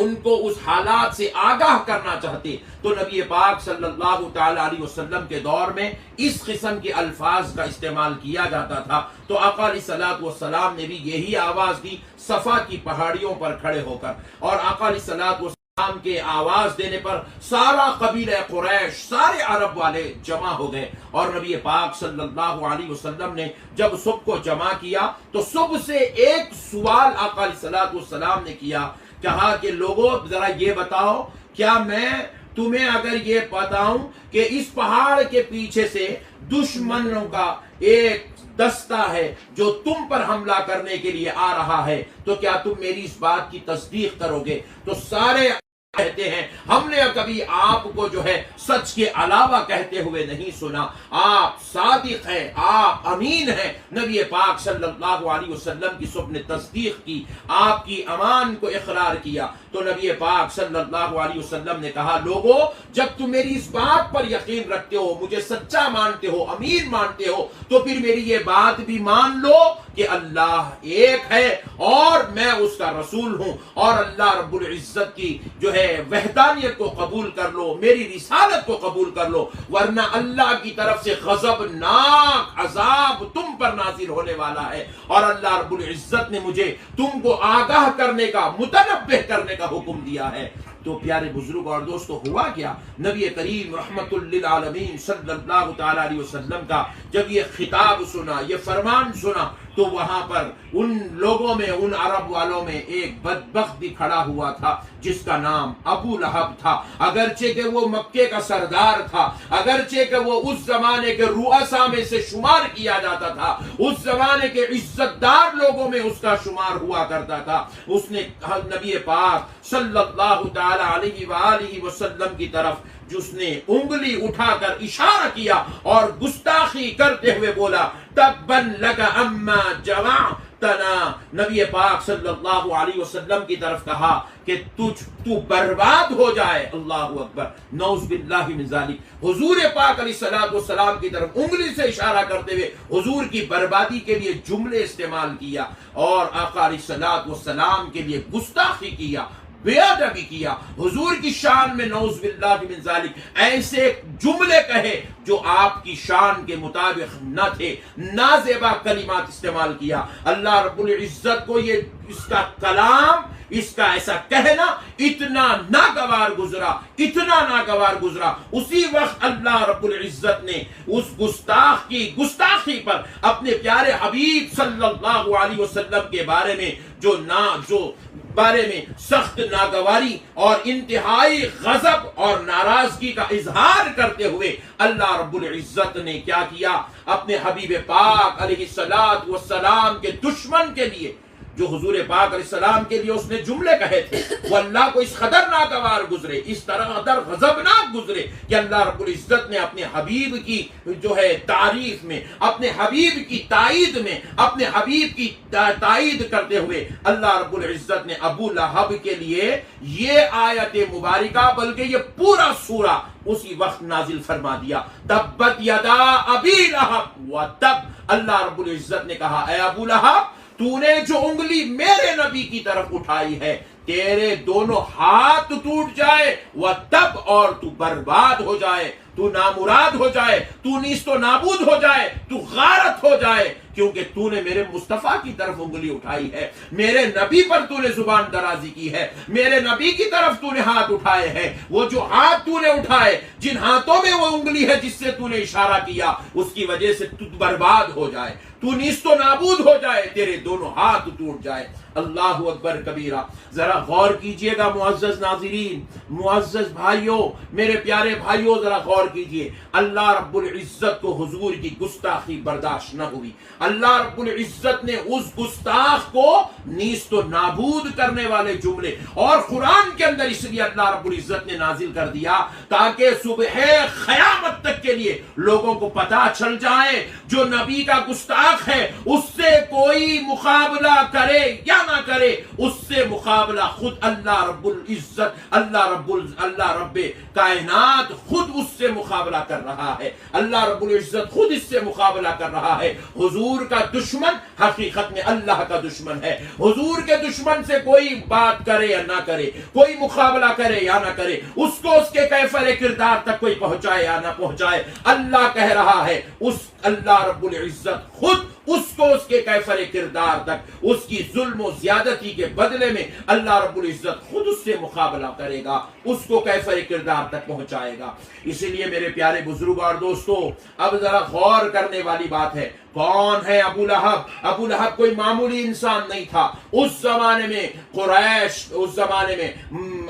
ان کو اس حالات سے آگاہ کرنا چاہتے تو نبی پاک صلی اللہ تعالی علیہ وسلم کے دور میں اس قسم کے الفاظ کا استعمال کیا جاتا تھا. تو آقا علیہ الصلوۃ والسلام نے بھی یہی آواز دی صفا کی پہاڑیوں پر کھڑے ہو کر, اور آقا علیہ الصلوۃ والسلام کے آواز دینے پر سارا قبیلہ قریش, سارے عرب والے جمع ہو گئے. اور نبی پاک صلی اللہ علیہ وسلم نے جب سب کو جمع کیا تو سب سے ایک سوال آقا علیہ الصلوۃ والسلام نے کیا, کہا کہ لوگوں ذرا یہ بتاؤ, کیا میں تمہیں اگر یہ بتاؤں کہ اس پہاڑ کے پیچھے سے دشمنوں کا ایک دستہ ہے جو تم پر حملہ کرنے کے لیے آ رہا ہے, تو کیا تم میری اس بات کی تصدیق کرو گے؟ تو سارے کہتے ہیں ہم نے کبھی آپ کو جو ہے سچ کے علاوہ کہتے ہوئے نہیں سنا, آپ صادق ہیں, آپ امین ہیں. نبی پاک صلی اللہ علیہ وسلم کی سب نے تصدیق کی, آپ کی امان کو اقرار کیا. تو نبی پاک صلی اللہ علیہ وسلم نے کہا لوگوں جب تم میری اس بات پر یقین رکھتے ہو, مجھے سچا مانتے ہو, امین مانتے ہو, تو پھر میری یہ بات بھی مان لو کہ اللہ ایک ہے اور میں اس کا رسول ہوں, اور اللہ رب العزت کی جو ہے وحدانیت کو قبول کر لو, میری رسالت کو قبول کر لو, ورنہ اللہ کی طرف سے غضبناک عذاب تم پر نازل ہونے والا ہے. اور اللہ رب العزت نے مجھے تم کو آگاہ کرنے کا, متنبہ کرنے کا حکم دیا ہے. تو پیارے بزرگ اور دوستو, ہوا کیا, نبی کریم رحمت للعالمین صلی اللہ تعالی علیہ وسلم کا جب یہ خطاب سنا, یہ فرمان سنا, تو وہاں پر ان لوگوں میں, ان عرب والوں میں ایک بدبخت بھی کھڑا ہوا تھا جس کا نام ابو لہب تھا. اگرچہ کہ وہ مکے کا سردار تھا, اگرچہ کہ وہ اس زمانے کے رؤسا میں سے شمار کیا جاتا تھا, اس زمانے کے عزت دار لوگوں میں اس کا شمار ہوا کرتا تھا, اس نے نبی پاک صلی اللہ تعالی علیہ وآلہ وسلم کی طرف جس نے انگلی اٹھا کر اشارہ کیا اور گستاخی کرتے ہوئے بولا تبن لک اما جمعتنا. نبی پاک صلی اللہ علیہ وسلم کی طرف کہا کہ تو برباد ہو جائے. اللہ اکبر, نعوذ باللہ من ذالک. حضور پاک علیہ الصلوۃ والسلام کی طرف انگلی سے اشارہ کرتے ہوئے حضور کی بربادی کے لیے جملے استعمال کیا, اور آقا علیہ الصلوۃ والسلام کے لیے گستاخی کیا, بے ادبی کیا, حضور کی شان میں نعوذ باللہ من ذالک ایسے جملے کہے جو آپ کی شان کے مطابق نہ تھے, نازیبا کلمات استعمال کیا. اللہ رب العزت کو یہ اس کا کلام, اس کا ایسا کہنا اتنا ناگوار گزرا, اتنا ناگوار گزرا. اسی وقت اللہ رب العزت نے اس گستاخ کی گستاخی پر اپنے پیارے حبیب صلی اللہ علیہ وسلم کے بارے میں جو بارے میں سخت ناگواری اور انتہائی غضب اور ناراضگی کا اظہار کرتے ہوئے اللہ رب العزت نے کیا کیا, اپنے حبیب پاک علیہ الصلوۃ والسلام کے دشمن کے لیے, جو حضور پاک علیہ السلام کے لیے اس نے جملے کہے تھے, وہ اللہ کو اس قدر ناگوار گزرے, اس طرح قدر غضبناک گزرے کہ اللہ رب العزت نے اپنے حبیب کی جو ہے تعریف میں, اپنے حبیب کی تائید میں, اپنے حبیب کی تائید کرتے ہوئے اللہ رب العزت نے ابو لہب کے لیے یہ آیت مبارکہ بلکہ یہ پورا سورہ اسی وقت نازل فرما دیا. تبت یدا ابی لہب و تب. اللہ رب العزت نے کہا اے ابو لہب, تو نے جو انگلی میرے نبی کی طرف اٹھائی ہے, تیرے دونوں ہاتھ ٹوٹ جائے, وہ تب, اور تو برباد ہو جائے, تو نامراد ہو جائے, تو نیست و نابود ہو جائے, تو غارت ہو جائے, کیونکہ تو نے میرے مصطفیٰ کی طرف انگلی اٹھائی ہے, میرے نبی پر تو نے زبان درازی کی ہے, میرے نبی کی طرف تو نے ہاتھ اٹھائے ہیں. وہ جو ہاتھ تو نے اٹھائے, جن ہاتھوں میں وہ انگلی ہے جس سے تو نے اشارہ کیا, اس کی وجہ سے تو برباد ہو جائے, تو نیست و نابود ہو جائے, تیرے دونوں ہاتھ ٹوٹ جائے. اللہ اکبر کبیرہ. ذرا غور کیجئے گا معزز ناظرین, معزز بھائیوں, میرے پیارے بھائیوں, ذرا غور کیجئے. اللہ رب العزت کو حضور کی گستاخی برداشت نہ ہوئی. اللہ رب العزت نے اس گستاخ کو نیست و نابود کرنے والے جملے اور قرآن کے اندر اس لیے اللہ رب العزت نے نازل کر دیا تاکہ صبح قیامت تک کے لیے لوگوں کو پتا چل جائے جو نبی کا گستاخ ہے اس سے کوئی مقابلہ کرے یا نہ کرے اس سے مقابلہ خود اللہ رب العزت اللہ رب کائنات خود اس سے مقابلہ کر رہا ہے. اللہ رب العزت خود اس سے مقابلہ کر رہا ہے. حضور کا دشمن حقیقت میں اللہ کا دشمن ہے. حضور کے دشمن سے کوئی بات کرے یا نہ کرے, کوئی مقابلہ کرے یا نہ کرے, اس کو اس کے کیفر کردار تک کوئی پہنچائے یا نہ پہنچائے, اللہ کہہ رہا ہے اس اللہ رب العزت خود اس کو اس کے کیفر کردار تک, اس کی ظلم و زیادتی کے بدلے میں اللہ رب العزت خود اس سے مقابلہ کرے گا, اس کو کیفر کردار تک پہنچائے گا. اسی لیے میرے پیارے بزرگ اور دوستو, اب ذرا غور کرنے والی بات ہے, کون ہے ابو لہب؟ ابو لہب کوئی معمولی انسان نہیں تھا. اس زمانے میں قریش, اس زمانے میں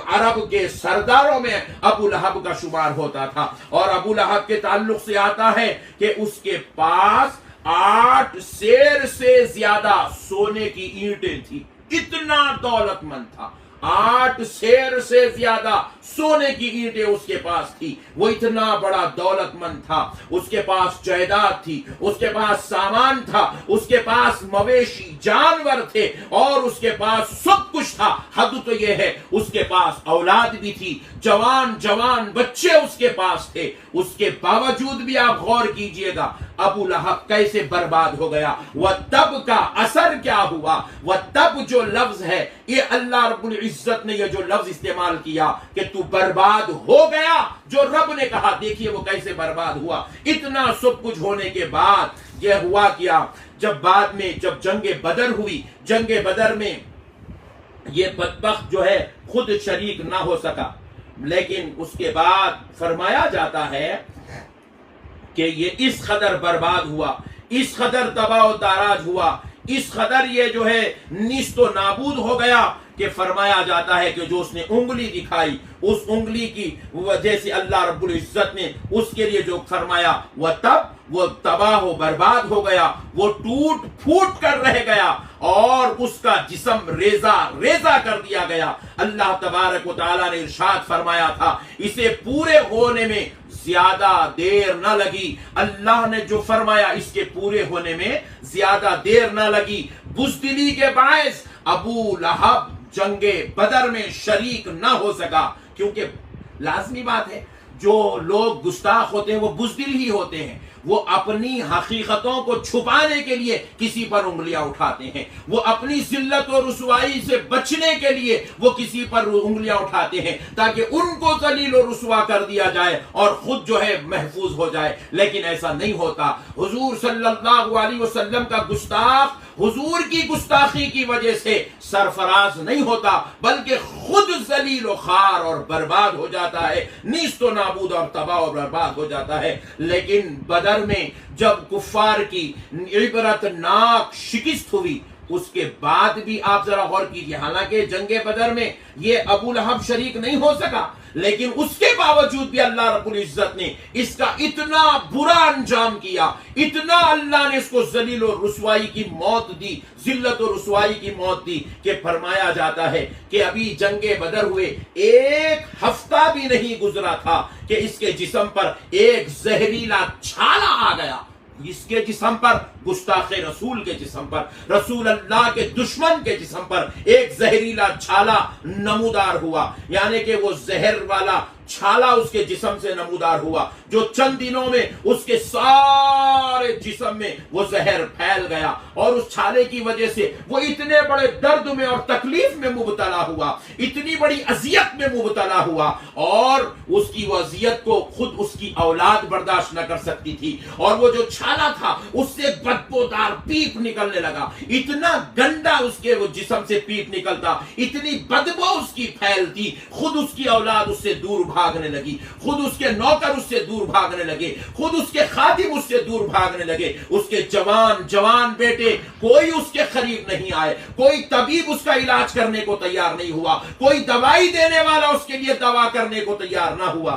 عرب کے سرداروں میں ابو لہب کا شمار ہوتا تھا. اور ابو لہب کے تعلق سے آتا ہے کہ اس کے پاس 8 سیر سے زیادہ سونے کی اینٹیں تھی. اتنا دولت مند تھا. 8 سیر سے زیادہ سونے کی اینٹیں اس کے پاس تھی. وہ اتنا بڑا دولت مند تھا. اس کے پاس جائیداد تھی, اس کے پاس سامان تھا, اس کے پاس مویشی جانور تھے, اور اس کے پاس سب کچھ تھا. حد تو یہ ہے اس کے پاس اولاد بھی تھی, جوان بچے اس کے پاس تھے. اس کے باوجود بھی آپ غور کیجئے گا ابو لہب کیسے برباد ہو گیا. وَتَبْ کا اثر کیا ہوا؟ وَتَبْ جو لفظ ہے, یہ اللہ رب العزت نے یہ جو لفظ استعمال کیا کہ تو برباد ہو گیا, جو رب نے کہا, دیکھیے وہ کیسے برباد ہوا. اتنا سب کچھ ہونے کے بعد یہ ہوا کیا, جب بعد میں جب جنگ بدر ہوئی, جنگ بدر میں یہ بدبخت جو ہے خود شریک نہ ہو سکا, لیکن اس کے بعد فرمایا جاتا ہے کہ یہ اس قدر برباد ہوا, اس قدر تباہ و تاراج ہوا, اس قدر یہ جو ہے نیست و نابود ہو گیا کہ فرمایا جاتا ہے کہ جو اس نے انگلی دکھائی, اس انگلی کی وجہ سے اللہ رب العزت نے اس کے لیے جو فرمایا وہ تب وہ تباہ و برباد ہو گیا, وہ ٹوٹ پھوٹ کر رہ گیا, اور اس کا جسم ریزہ کر دیا گیا. اللہ تبارک و تعالیٰ نے ارشاد فرمایا تھا اسے پورے ہونے میں زیادہ دیر نہ لگی. اللہ نے جو فرمایا اس کے پورے ہونے میں زیادہ دیر نہ لگی. بزدلی کے باعث ابو لہب جنگ بدر میں شریک نہ ہو سکا, کیونکہ لازمی بات ہے جو لوگ گستاخ ہوتے ہیں وہ بزدل ہی ہوتے ہیں. وہ اپنی حقیقتوں کو چھپانے کے لیے کسی پر انگلیاں اٹھاتے ہیں, وہ اپنی ذلت و رسوائی سے بچنے کے لیے وہ کسی پر انگلیاں اٹھاتے ہیں تاکہ ان کو ذلیل و رسوا کر دیا جائے اور خود جو ہے محفوظ ہو جائے. لیکن ایسا نہیں ہوتا. حضور صلی اللہ علیہ وسلم کا گستاخ حضور کی گستاخی کی وجہ سے سرفراز نہیں ہوتا, بلکہ خود ذلیل و خوار اور برباد ہو جاتا ہے, نیست و نابود اور تباہ و برباد ہو جاتا ہے. لیکن بدر میں جب کفار کی عبرت ناک شکست ہوئی, اس کے بعد بھی آپ ذرا غور کیجئے, حالانکہ جنگ بدر میں یہ ابو لہب شریک نہیں ہو سکا, لیکن اس کے باوجود بھی اللہ رب العزت نے اس کا اتنا برا انجام کیا, اتنا اللہ نے اس کو ذلیل و رسوائی کی موت دی, ذلت و رسوائی کی موت دی, کہ فرمایا جاتا ہے کہ ابھی جنگ بدر ہوئے 1 ہفتہ بھی نہیں گزرا تھا کہ اس کے جسم پر ایک زہریلا چھالا آ گیا. اس کے جسم پر, گستاخ رسول کے جسم پر, رسول اللہ کے دشمن کے جسم پر ایک زہریلا چھالا نمودار ہوا, یعنی کہ وہ زہر والا چھالا اس کے جسم سے نمودار ہوا, جو چند دنوں میں اس کے سارے جسم میں وہ زہر پھیل گیا, اور اس چھالے کی وجہ سے وہ اتنے بڑے درد میں اور تکلیف میں مبتلا ہوا, اتنی بڑی اذیت میں مبتلا ہوا, اور اس کی وہ اذیت کو خود اس کی اولاد برداشت نہ کر سکتی تھی, اور وہ جو چھالا تھا اس سے بدبودار پیپ نکلنے لگا, اتنا گندا اس کے وہ جسم سے پیپ نکلتا, اتنی بدبو اس کی پھیلتی, خود اس کی اولاد اس سے دور بھاگنے لگی, خود اس کے نوکر اس سے دور بھاگنے لگے, خود اس کے خادم اس سے دور بھاگنے لگے, اس کے جوان بیٹے کوئی اس کے قریب نہیں آئے, کوئی طبیب اس کا علاج کرنے کو تیار نہیں ہوا, کوئی دوائی دینے والا اس کے لیے دوا کرنے کو تیار نہ ہوا.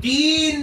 3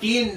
3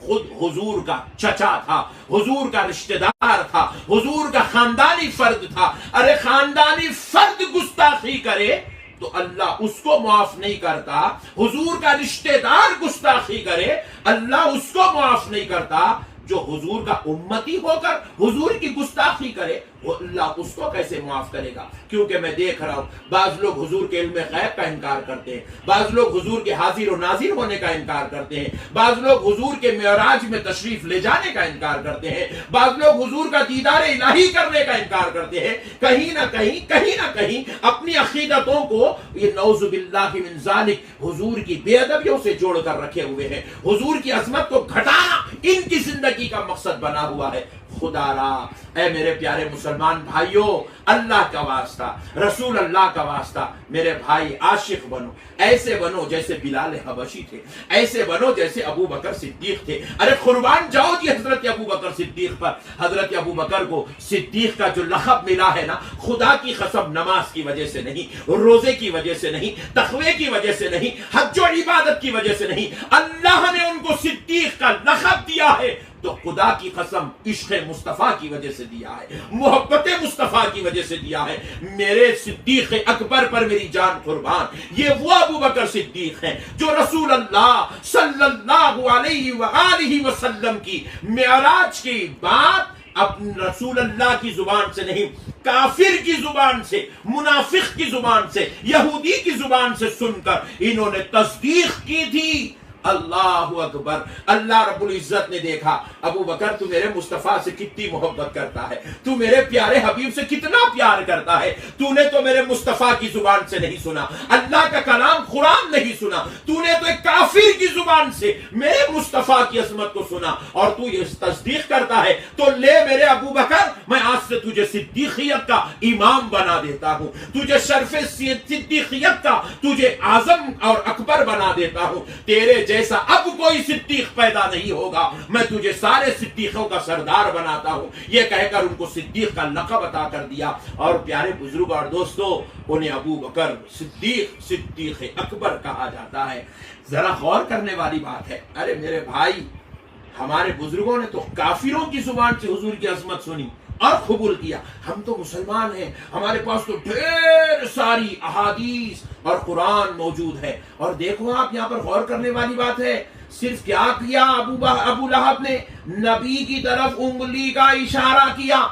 خود حضور کا چچا تھا، حضور کا رشتہ دار تھا، حضور کا خاندانی فرد تھا. ارے خاندانی فرد گستاخی کرے تو اللہ اس کو معاف نہیں کرتا. حضور کا رشتہ دار گستاخی کرے اللہ اس کو معاف نہیں کرتا. جو حضور کا امتی ہو کر حضور کی گستاخی کرے وہ اللہ اس کو کیسے معاف کرے گا؟ کیونکہ میں دیکھ رہا ہوں بعض لوگ حضور کے علم غیب کا انکار کرتے ہیں، بعض لوگ حضور کے حاضر و ناظر ہونے کا انکار کرتے ہیں، بعض لوگ حضور کے معراج میں تشریف لے جانے کا انکار کرتے ہیں، بعض لوگ حضور کا دیدار الہی کرنے کا انکار کرتے ہیں. کہیں نہ کہیں اپنی عقیدتوں کو یہ نعوذ باللہ من ذالک حضور کی بے ادبیوں سے جوڑ کر رکھے ہوئے ہیں. حضور کی عظمت کو گھٹانا ان کی زندگی کا مقصد بنا ہوا ہے. خدا را اے میرے پیارے مسلمان بھائیوں، اللہ کا واسطہ، رسول اللہ کا واسطہ میرے بھائی عاشق بنو. ایسے بنو جیسے بلال حبشی تھے، ایسے بنو جیسے ابو بکر صدیق تھے. ارے قربان جاؤ جی حضرت ابو بکر صدیق پر. حضرت ابو بکر کو صدیق کا جو لقب ملا ہے نا، خدا کی قسم نماز کی وجہ سے نہیں، روزے کی وجہ سے نہیں، تقوی کی وجہ سے نہیں، حج و عبادت کی وجہ سے نہیں، اللہ نے ان کو صدیق کا لقب دیا ہے تو خدا کی قسم عشق مصطفیٰ کی وجہ سے دیا ہے، محبت مصطفیٰ کی وجہ سے دیا ہے. میرے صدیق اکبر پر میری جان قربان. یہ وہ ابو بکر صدیق ہیں جو رسول اللہ صلی اللہ علیہ وآلہ وسلم کی معراج کی بات اپنے رسول اللہ کی زبان سے نہیں، کافر کی زبان سے، منافق کی زبان سے، یہودی کی زبان سے سن کر انہوں نے تصدیق کی تھی. اللہ اکبر. اللہ رب العزت نے دیکھا ابو بکر تو میرے مصطفیٰ سے کتنی محبت کرتا ہے، تو میرے پیارے حبیب سے کتنا پیار کرتا ہے. تو نے تو میرے مصطفیٰ کی زبان سے نہیں سنا، اللہ کا کلام قرآن نہیں سنا، تو نے تو ایک کافر کی زبان سے میرے مصطفیٰ کی عظمت کو سنا اور تو یہ تصدیق کرتا ہے. تو لے میرے ابو بکر، میں آج سے تجھے صدیقیت کا امام بنا دیتا ہوں، تجھے شرف صدیقیت کا تجھے اعظم اور اکبر بنا دیتا ہوں. تیرے جیسا اب کوئی صدیق پیدا نہیں ہوگا، میں تجھے سارے صدیقوں کا سردار بناتا ہوں. یہ کہہ کر ان کو صدیق کا لقب عطا کر دیا. اور پیارے بزرگ اور دوستو، انہیں ابو بکر صدیق اکبر کہا جاتا ہے. ذرا غور کرنے والی بات ہے. ارے میرے بھائی، ہمارے بزرگوں نے تو کافروں کی زبان سے حضور کی عظمت سنی اور قبول کیا. ہم تو مسلمان ہیں، ہمارے پاس تو ڈھیر ساری احادیث اور قرآن موجود ہے. اور دیکھو آپ یہاں پر غور کرنے والی بات ہے، صرف کیا کیا ابو لہب نے؟ نبی کی طرف انگلی کا اشارہ کیا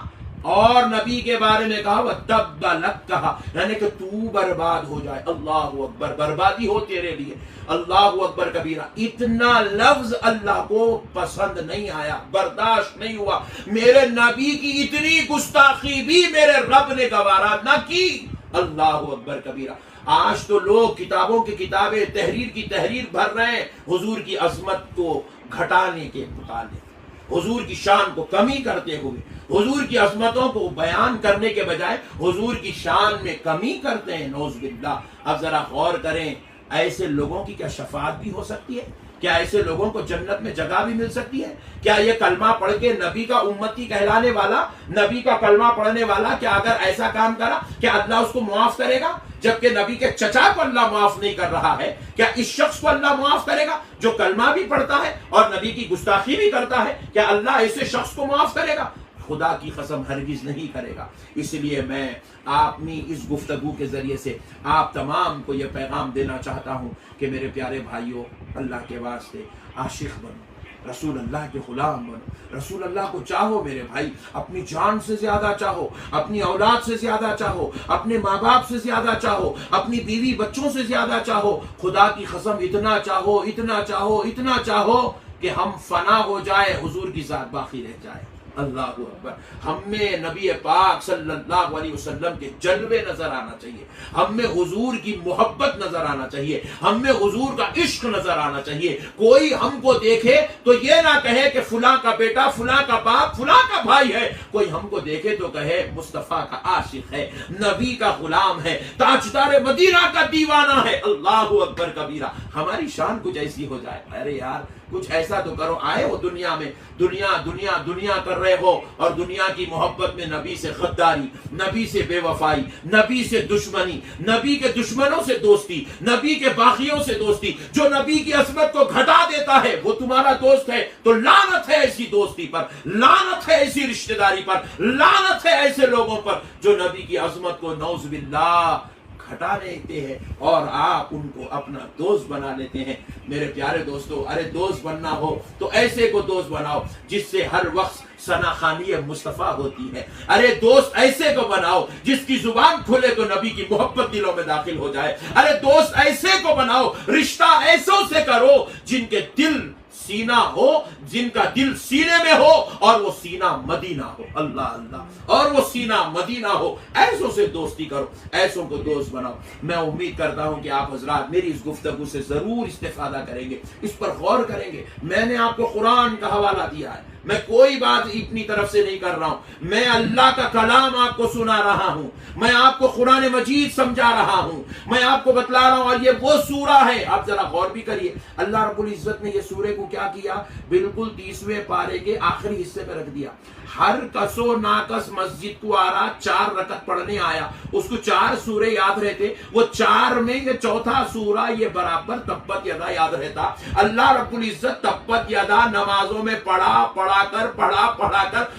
اور نبی کے بارے میں کہا وَتَبَّ لَكَ، کہا یعنی کہ تو برباد ہو جائے. اللہ اکبر، بربادی ہو تیرے لیے. اللہ اکبر کبیرہ. اتنا لفظ اللہ کو پسند نہیں آیا، برداشت نہیں ہوا. میرے نبی کی اتنی گستاخی بھی میرے رب نے گوارا نہ کی. اللہ اکبر کبیرہ. آج تو لوگ کتابوں کی کتابیں، تحریر کی تحریر بھر رہے ہیں حضور کی عظمت کو گھٹانے کے متعلق، حضور کی شان کو کمی کرتے ہوئے، حضور کی عظمتوں کو بیان کرنے کے بجائے حضور کی شان میں کمی کرتے ہیں. نعوذ باللہ. اب ذرا غور کریں، ایسے لوگوں کی کیا شفاعت بھی ہو سکتی ہے؟ کیا ایسے لوگوں کو جنت میں جگہ بھی مل سکتی ہے؟ کیا یہ کلمہ پڑھ کے نبی کا امتی کہلانے والا، نبی کا کلمہ پڑھنے والا، کیا اگر ایسا کام کرا کیا اللہ اس کو معاف کرے گا؟ جبکہ نبی کے چچا کو اللہ معاف نہیں کر رہا ہے، کیا اس شخص کو اللہ معاف کرے گا جو کلمہ بھی پڑھتا ہے اور نبی کی گستاخی بھی کرتا ہے؟ کیا اللہ ایسے شخص کو معاف کرے گا؟ خدا کی قسم ہرگز نہیں کرے گا. اس لیے میں اپنی اس گفتگو کے ذریعے سے آپ تمام کو یہ پیغام دینا چاہتا ہوں کہ میرے پیارے بھائیوں، اللہ کے واسطے عاشق بنو، رسول اللہ کے غلام بنو، رسول اللہ کو چاہو میرے بھائی، اپنی جان سے زیادہ چاہو، اپنی اولاد سے زیادہ چاہو، اپنے ماں باپ سے زیادہ چاہو، اپنی بیوی بچوں سے زیادہ چاہو. خدا کی قسم اتنا چاہو، اتنا چاہو، اتنا چاہو کہ ہم فنا ہو جائے، حضور کی ذات باقی رہ جائے. اللہ اکبر. ہم میں نبی پاک صلی اللہ علیہ وسلم کے جلوے نظر آنا چاہیے، ہم میں حضور کی محبت نظر آنا چاہیے، ہم میں حضور کا عشق نظر آنا چاہیے. کوئی ہم کو دیکھے تو یہ نہ کہے کہ فلاں کا بیٹا، فلاں کا باپ، فلاں کا بھائی ہے. کوئی ہم کو دیکھے تو کہے مصطفیٰ کا عاشق ہے، نبی کا غلام ہے، تاجدار مدینہ کا دیوانہ ہے. اللہ اکبر کبیرہ. ہماری شان کچھ ایسی ہو جائے. ارے یار کچھ ایسا تو کرو. آئے وہ دنیا میں دنیا دنیا دنیا کر رہے ہو اور دنیا کی محبت میں نبی سے غداری، نبی سے بے وفائی، نبی سے دشمنی، نبی کے دشمنوں سے دوستی، نبی کے باغیوں سے دوستی، جو نبی کی عظمت کو گھٹا دیتا ہے وہ تمہارا دوست ہے، تو لعنت ہے ایسی دوستی پر، لعنت ہے ایسی رشتہ داری پر، لعنت ہے ایسے لوگوں پر جو نبی کی عظمت کو نعوذ باللہ گھٹا دیتے ہیں اور آپ ان کو اپنا دوست بنا لیتے ہیں۔ میرے پیارے دوستو، ارے دوست بننا ہو تو ایسے کو دوست بناؤ جس سے ہر وقت ثناخوانی مصطفیٰ ہوتی ہے۔ ارے دوست ایسے کو بناؤ جس کی زبان کھلے تو نبی کی محبت دلوں میں داخل ہو جائے۔ ارے دوست ایسے کو بناؤ، رشتہ ایسوں سے کرو جن کے دل سینہ ہو، جن کا دل سینے میں ہو اور وہ سینہ مدینہ ہو، اللہ اللہ، اور وہ سینہ مدینہ ہو، ایسوں سے دوستی کرو، ایسوں کو دوست بناؤ۔ میں امید کرتا ہوں کہ آپ حضرات میری اس گفتگو سے ضرور استفادہ کریں گے، اس پر غور کریں گے۔ میں نے آپ کو قرآن کا حوالہ دیا ہے، میں کوئی بات اپنی طرف سے نہیں کر رہا ہوں، میں اللہ کا کلام آپ کو سنا رہا ہوں، میں آپ کو قرآن مجید سمجھا رہا ہوں، میں آپ کو بتلا رہا ہوں، اور یہ وہ سورہ ہے۔ آپ ذرا غور بھی کریے، اللہ رب العزت نے یہ سورے کو کیا کیا، بالکل 30ویں پارے کے آخری حصے پہ رکھ دیا۔ ہر کس و ناکس مسجد کو آ رہا 4 رکعت پڑھنے آیا، اس کو 4 سورے یاد رہتے، وہ 4 میں یہ چوتھا سورہ یہ برابر تبت یدا یاد رہتا۔ اللہ رب العزت تبت یدا نمازوں میں پڑھا کر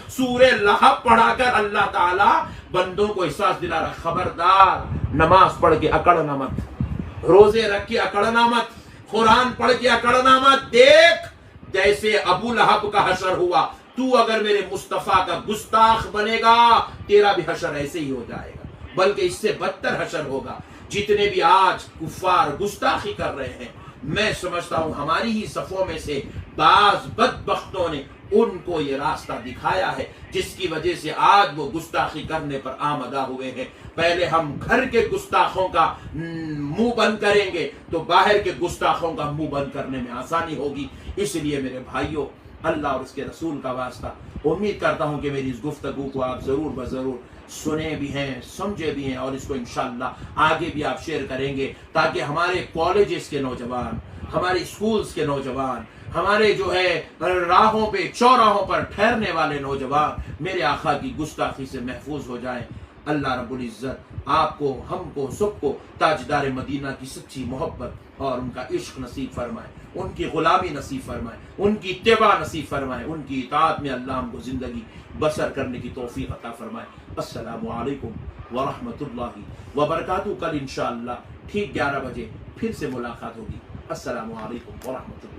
سورہ لہب پڑھا کر اللہ تعالی بندوں کو احساس دلا رہا، خبردار نماز پڑھ کے اکڑنا مت، روزے رکھ کے اکڑنا مت، قرآن پڑھ کے اکڑنا مت۔ دیکھ جیسے ابو لہب کا حشر ہوا، تو اگر میرے مصطفیٰ کا گستاخ بنے گا تیرا بھی حشر ایسے ہی ہو جائے گا، بلکہ اس سے بدتر حشر ہوگا۔ جتنے بھی آج کفار گستاخی کر رہے ہیں، میں سمجھتا ہوں ہماری ہی صفوں میں سے بعض بدبختوں نے ان کو یہ راستہ دکھایا ہے، جس کی وجہ سے آج وہ گستاخی کرنے پر آمدہ ہوئے ہیں۔ پہلے ہم گھر کے گستاخوں کا منہ بند کریں گے تو باہر کے گستاخوں کا منہ بند کرنے میں آسانی ہوگی۔ اس لیے میرے بھائیوں، اللہ اور اس کے رسول کا واسطہ، امید کرتا ہوں کہ میری اس گفتگو کو آپ ضرور بضرور سنے بھی ہیں، سمجھے بھی ہیں، اور اس کو انشاءاللہ آگے بھی آپ شیئر کریں گے، تاکہ ہمارے کالجز کے نوجوان، ہمارے اسکولز کے نوجوان، ہمارے جو ہے راہوں پہ چوراہوں پر ٹھہرنے والے نوجوان میرے آقا کی گستاخی سے محفوظ ہو جائیں۔ اللہ رب العزت آپ کو، ہم کو، سب کو تاجدار مدینہ کی سچی محبت اور ان کا عشق نصیب فرمائے، ان کی غلامی نصیب فرمائے، ان کی اتباع نصیب فرمائے، ان کی اطاعت میں اللہ ہم کو زندگی بسر کرنے کی توفیق عطا فرمائے۔ السلام علیکم ورحمۃ اللہ وبرکاتہ۔ کل انشاءاللہ ٹھیک 11 بجے پھر سے ملاقات ہوگی۔ السلام علیکم ورحمۃ اللہ۔